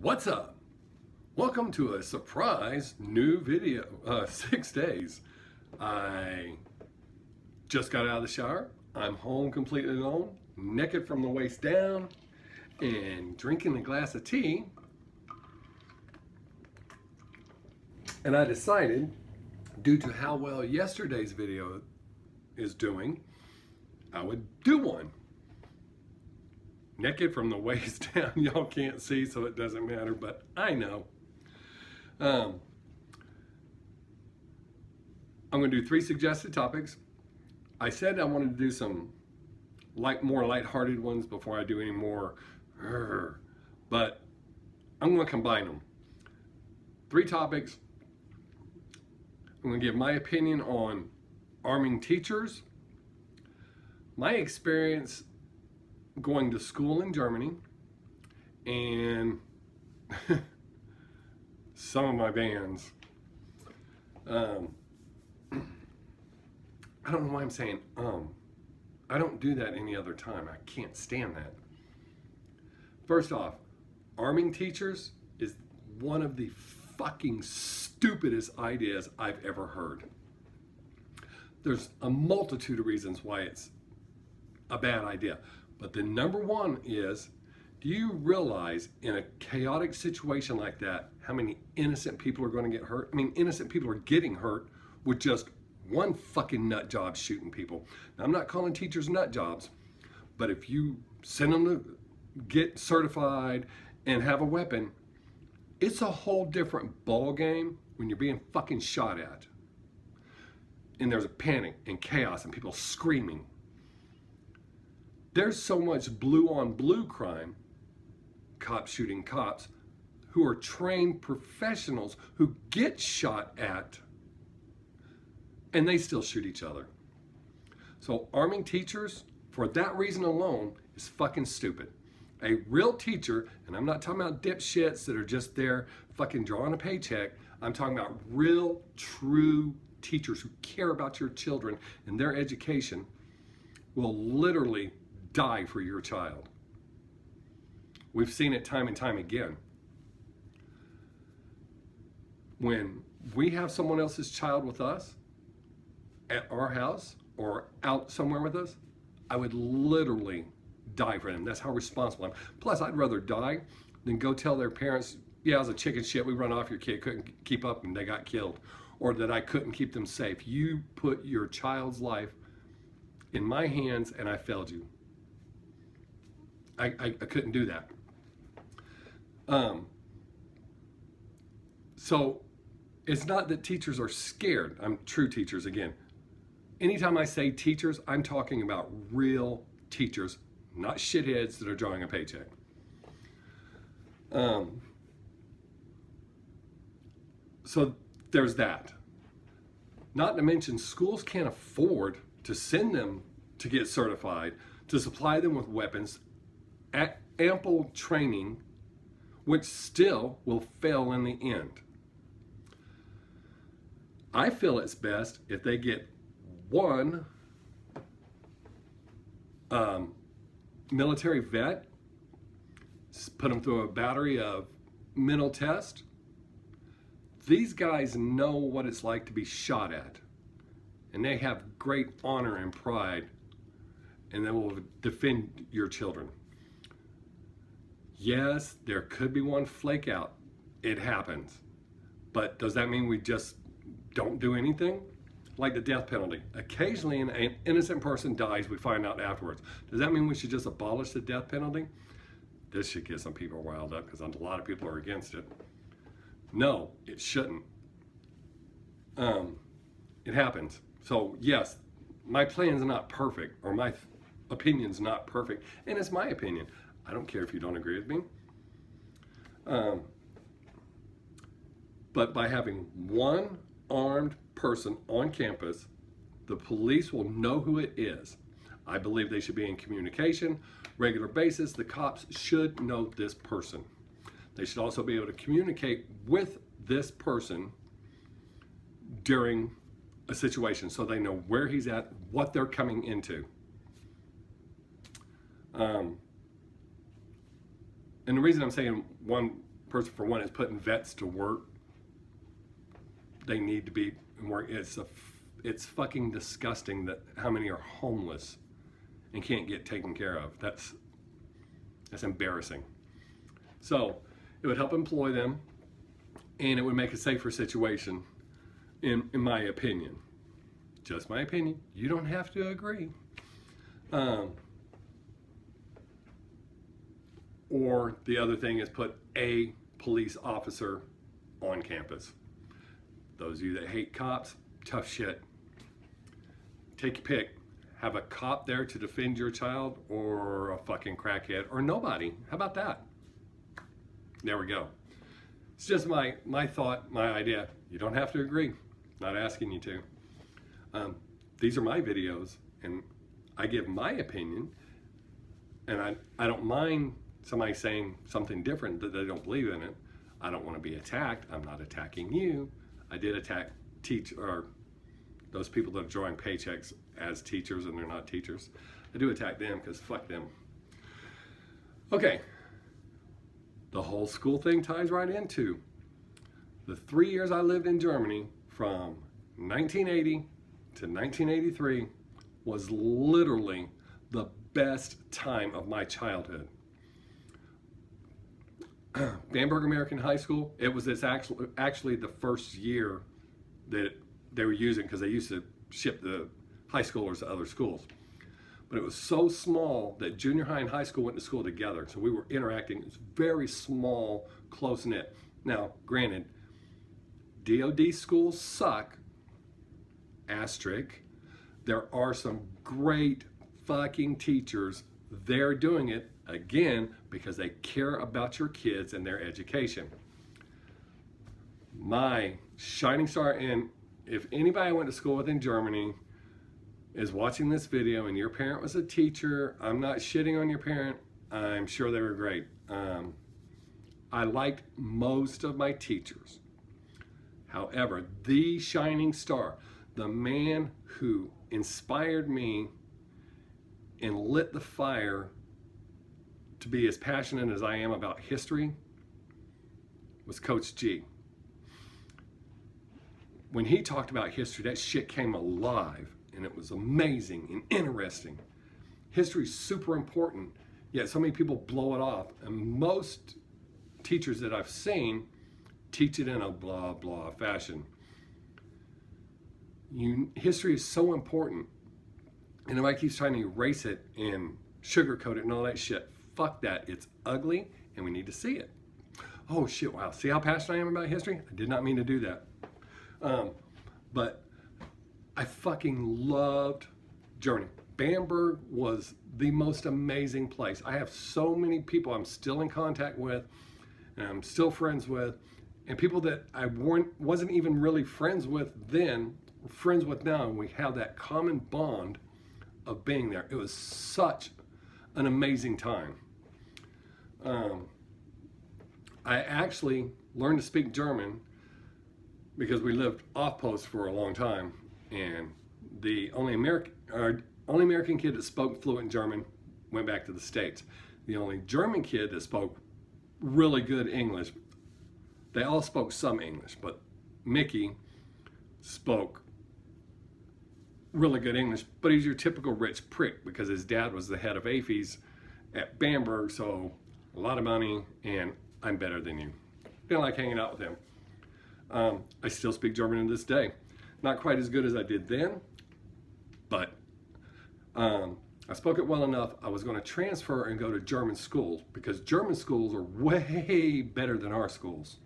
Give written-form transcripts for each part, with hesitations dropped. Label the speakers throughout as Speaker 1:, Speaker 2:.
Speaker 1: What's up? Welcome to a surprise new video, 6 days. I just got out of the shower. I'm home completely alone, naked from the waist down, and drinking a glass of tea. And I decided, due to how well yesterday's video is doing, I would do one. Naked from the waist down. Y'all can't see, so it doesn't matter, but I know. I'm going to do 3 suggested topics. I said I wanted to do some more lighthearted ones before I do any more, but I'm going to combine them. 3 topics. I'm going to give my opinion on arming teachers, my experience going to school in Germany, and some of my bands. I don't know why I'm saying I don't do that any other time. I can't stand that. First off, arming teachers is one of the fucking stupidest ideas I've ever heard. There's a multitude of reasons why it's a bad idea. But the number one is, do you realize in a chaotic situation like that, how many innocent people are going to get hurt? I mean, innocent people are getting hurt with just one fucking nut job shooting people. Now, I'm not calling teachers nut jobs, but if you send them to get certified and have a weapon, it's a whole different ball game when you're being fucking shot at. And there's a panic and chaos and people screaming. There's so much blue on blue crime, cops shooting cops, who are trained professionals who get shot at and they still shoot each other. So arming teachers for that reason alone is fucking stupid. A real teacher, and I'm not talking about dipshits that are just there fucking drawing a paycheck. I'm talking about real, true teachers who care about your children and their education, will literally die for your child. We've seen it time and time again. When we have someone else's child with us at our house or out somewhere with us, I would literally die for them. That's how responsible I am. Plus, I'd rather die than go tell their parents, yeah, I was a chicken shit, we run off your kid, couldn't keep up and they got killed, or that I couldn't keep them safe. You put your child's life in my hands and I failed you. I couldn't do that. So it's not that teachers are scared. I'm true teachers again. Anytime I say teachers, I'm talking about real teachers, not shitheads that are drawing a paycheck. So there's that. Not to mention schools can't afford to send them to get certified, to supply them with weapons, at ample training, which still will fail in the end. I feel it's best if they get one military vet, put them through a battery of mental tests. These guys know what it's like to be shot at, and they have great honor and pride, and they will defend your children. Yes, there could be one flake out. It happens. But does that mean we just don't do anything? Like the death penalty. Occasionally an innocent person dies, we find out afterwards. Does that mean we should just abolish the death penalty? This should get some people riled up because a lot of people are against it. No, it shouldn't. It happens. So yes, my plan's not perfect, or my opinion's not perfect, and it's my opinion. I don't care if you don't agree with me. But by having one armed person on campus, the police will know who it is. I believe they should be in communication, regular basis. The cops should know this person. They should also be able to communicate with this person during a situation so they know where he's at, what they're coming into. And the reason I'm saying one person, for one, is putting vets to work. They need to be work. It's fucking disgusting that how many are homeless and can't get taken care of. That's embarrassing. So it would help employ them, and it would make a safer situation, in my opinion. Just my opinion. You don't have to agree. Or the other thing is put a police officer on campus. Those of you that hate cops, tough shit. Take your pick. Have a cop there to defend your child, or a fucking crackhead, or nobody. How about that? There we go. It's just my thought, my idea. You don't have to agree. Not asking you to. These are my videos, and I give my opinion, and I don't mind somebody saying something different that they don't believe in it. I don't want to be attacked. I'm not attacking you. I did attack those people that are drawing paychecks as teachers and they're not teachers. I do attack them because fuck them. Okay. The whole school thing ties right into the 3 years I lived in Germany from 1980 to 1983 was literally the best time of my childhood. Bamberg American High School, it was actually the first year that they were using, because they used to ship the high schoolers to other schools. But it was so small that junior high and high school went to school together. So we were interacting. It was very small, close-knit. Now, granted, DOD schools suck, asterisk. There are some great fucking teachers. They're doing it, again, because they care about your kids and their education. My shining star, and if anybody I went to school with in Germany is watching this video and your parent was a teacher, I'm not shitting on your parent. I'm sure they were great. I liked most of my teachers. However, the shining star, the man who inspired me and lit the fire to be as passionate as I am about history, was Coach G. When he talked about history, that shit came alive, and it was amazing and interesting. History is super important, yet so many people blow it off, and most teachers that I've seen teach it in a blah blah fashion. History is so important, and everybody keeps trying to erase it and sugarcoat it and all that shit. Fuck that. It's ugly, and we need to see it. Oh shit, wow. See how passionate I am about history? I did not mean to do that. But I fucking loved Germany. Bamberg was the most amazing place. I have so many people I'm still in contact with, and I'm still friends with, and people that I wasn't even really friends with then, friends with now, and we have that common bond of being there. It was such an amazing time. I actually learned to speak German because we lived off post for a long time, and the only American kid that spoke fluent German went back to the States. The only German kid that spoke really good English, they all spoke some English, but Mickey spoke really good English, but he's your typical rich prick because his dad was the head of AFES at Bamberg, so a lot of money, and I'm better than you. Didn't like hanging out with him. I still speak German to this day. Not quite as good as I did then, but I spoke it well enough. I was going to transfer and go to German schools because German schools are way better than our schools.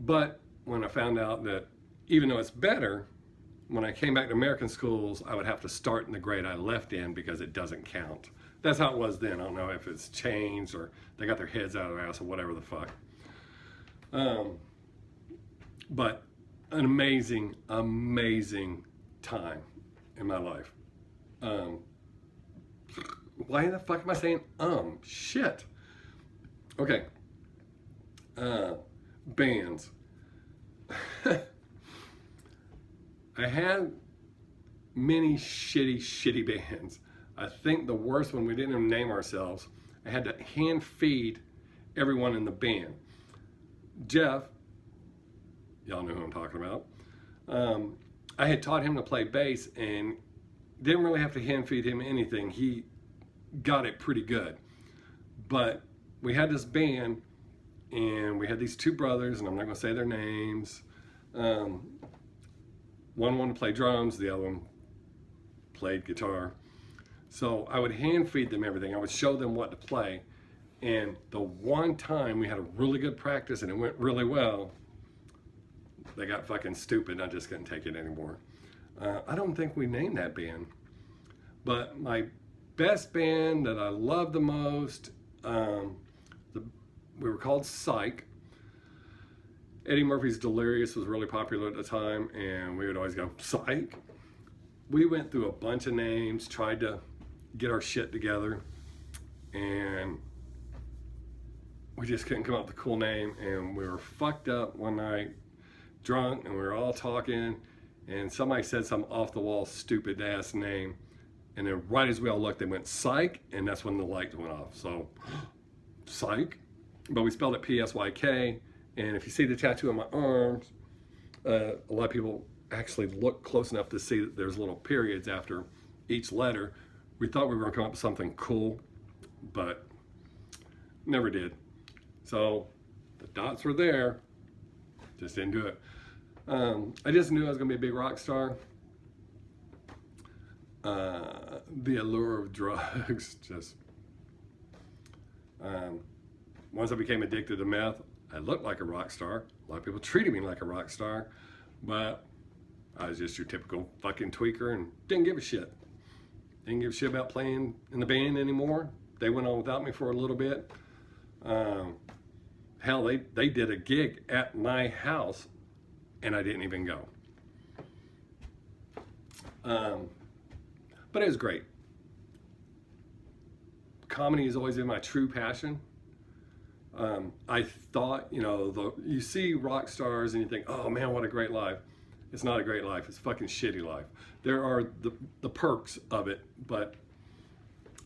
Speaker 1: But when I found out that even though it's better, when I came back to American schools, I would have to start in the grade I left in because it doesn't count. That's how it was then. I don't know if it's changed or they got their heads out of their ass or whatever the fuck. But an amazing, amazing time in my life. Why the fuck am I saying shit? Okay. Bands. I had many shitty bands. I think the worst one, we didn't even name ourselves. I had to hand feed everyone in the band. Jeff, y'all know who I'm talking about. I had taught him to play bass and didn't really have to hand feed him anything. He got it pretty good. But we had this band and we had these two brothers, and I'm not going to say their names. One wanted to play drums, the other one played guitar. So I would hand feed them everything. I would show them what to play. And the one time we had a really good practice and it went really well, they got fucking stupid. I just couldn't take it anymore. I don't think we named that band. But my best band that I love the most, we were called Sixx. Eddie Murphy's Delirious was really popular at the time, and we would always go, Sixx. We went through a bunch of names, tried to get our shit together, and we just couldn't come up with a cool name. And we were fucked up one night, drunk, and we were all talking, and somebody said some off-the-wall, stupid-ass name, and then right as we all looked, they went Psych, and that's when the lights went off. So, Psych, but we spelled it P-S-Y-K, and if you see the tattoo on my arms, a lot of people actually look close enough to see that there's little periods after each letter. We thought we were going to come up with something cool, but never did. So the dots were there, just didn't do it. I just knew I was going to be a big rock star. The allure of drugs just... once I became addicted to meth, I looked like a rock star. A lot of people treated me like a rock star, but I was just your typical fucking tweaker and didn't give a shit. Didn't give a shit about playing in the band anymore. They went on without me for a little bit. Hell, they did a gig at my house and I didn't even go. But it was great. Comedy has always been my true passion. I thought, you see rock stars and you think, oh man, what a great life. It's not a great life. It's a fucking shitty life. There are the perks of it, but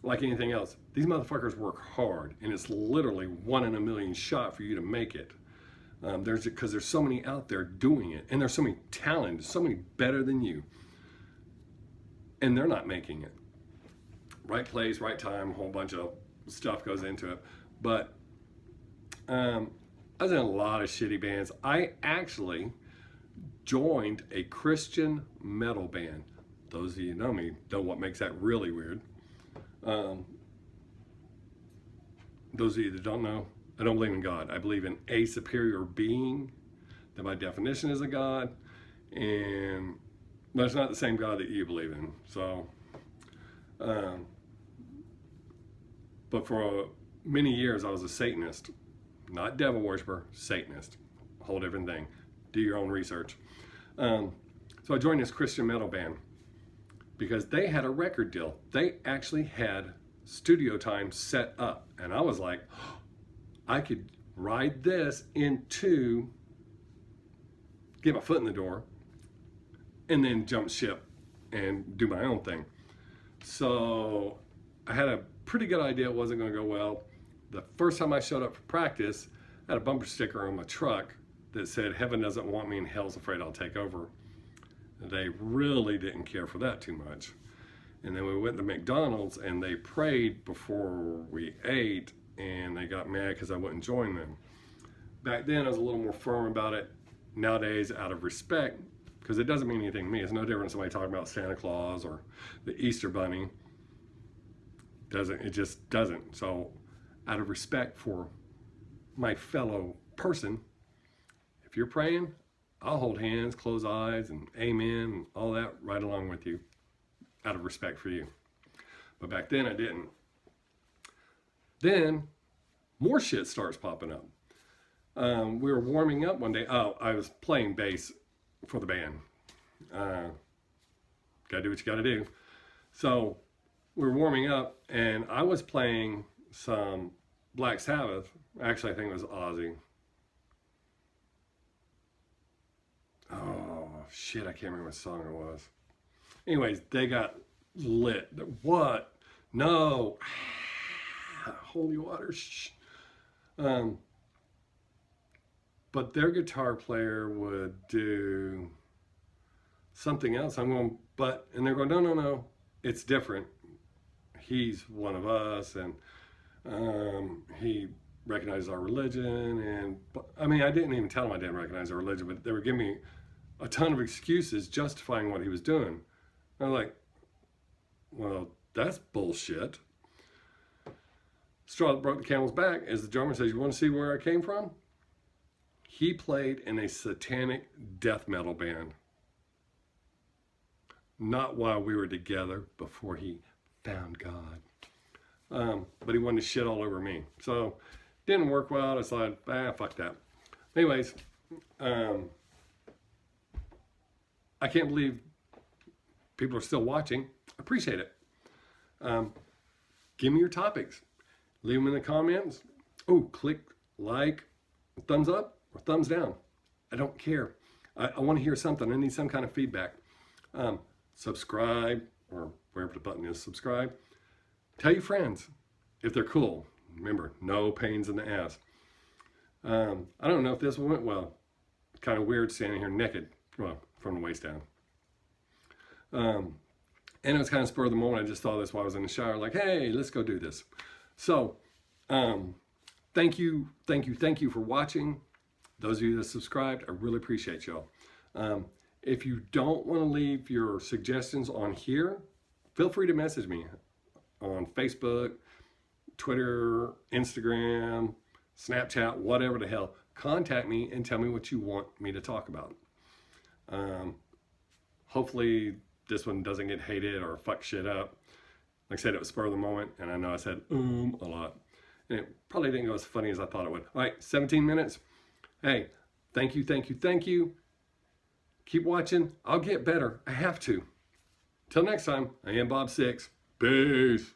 Speaker 1: like anything else, these motherfuckers work hard, and it's literally 1 in a million shot for you to make it. Because there's so many out there doing it, and there's so many talented, so many better than you, and they're not making it. Right place, right time, a whole bunch of stuff goes into it. But I was in a lot of shitty bands. I actually joined a Christian metal band. Those of you who know me know what makes that really weird. Those of you that don't know, I don't believe in God. I believe in a superior being that by definition is a God, but it's not the same God that you believe in. So, but for many years I was a Satanist, not devil worshiper, Satanist. Whole different thing. Do your own research. So I joined this Christian metal band because they had a record deal. They actually had studio time set up, and I was like, oh, I could ride this into, get my foot in the door, and then jump ship and do my own thing. So I had a pretty good idea it wasn't going to go well. The first time I showed up for practice, I had a bumper sticker on my truck that said, "Heaven doesn't want me and hell's afraid I'll take over." They really didn't care for that too much. And then we went to McDonald's and they prayed before we ate, and they got mad because I wouldn't join them. Back then I was a little more firm about it. Nowadays, out of respect, because it doesn't mean anything to me. It's no different than somebody talking about Santa Claus or the Easter Bunny. It just doesn't. So out of respect for my fellow person, if you're praying, I'll hold hands, close eyes, and amen, and all that right along with you, out of respect for you. But back then I didn't. Then more shit starts popping up. We were warming up one day. Oh, I was playing bass for the band. Gotta do what you gotta do. So we were warming up, and I was playing some Black Sabbath. Actually, I think it was Ozzy. Oh, shit, I can't remember what song it was. Anyways, they got lit. What? No. holy water, shh. But their guitar player would do something else. I'm going, and they're going, no, no, no, it's different. He's one of us, and he recognizes our religion. And I mean, I didn't even tell them I didn't recognize our religion, but they were giving me a ton of excuses justifying what he was doing. I was like, well, that's bullshit. Straw that broke the camel's back, as the drummer says, you want to see where I came from? He played in a satanic death metal band. Not while we were together, before he found God. But he wanted to shit all over me. So, didn't work well. I decided, fuck that. Anyways, I can't believe people are still watching. Appreciate it. Give me your topics. Leave them in the comments. Oh, click like, thumbs up, or thumbs down. I don't care. I want to hear something. I need some kind of feedback. Subscribe, or wherever the button is, subscribe. Tell your friends if they're cool. Remember, no pains in the ass. I don't know if this went well. Kind of weird standing here naked, well, from the waist down. And it was kind of spur of the moment. I just thought this while I was in the shower, like, hey, let's go do this. So, thank you for watching. Those of you that subscribed, I really appreciate y'all. If you don't want to leave your suggestions on here, feel free to message me on Facebook, Twitter, Instagram, Snapchat, whatever the hell. Contact me and tell me what you want me to talk about. Hopefully this one doesn't get hated or fuck shit up. Like I said, it was spur of the moment, and I know I said a lot. And it probably didn't go as funny as I thought it would. All right, 17 minutes. Hey, thank you. Keep watching. I'll get better. I have to. Till next time, I am Bob Sixx. Peace.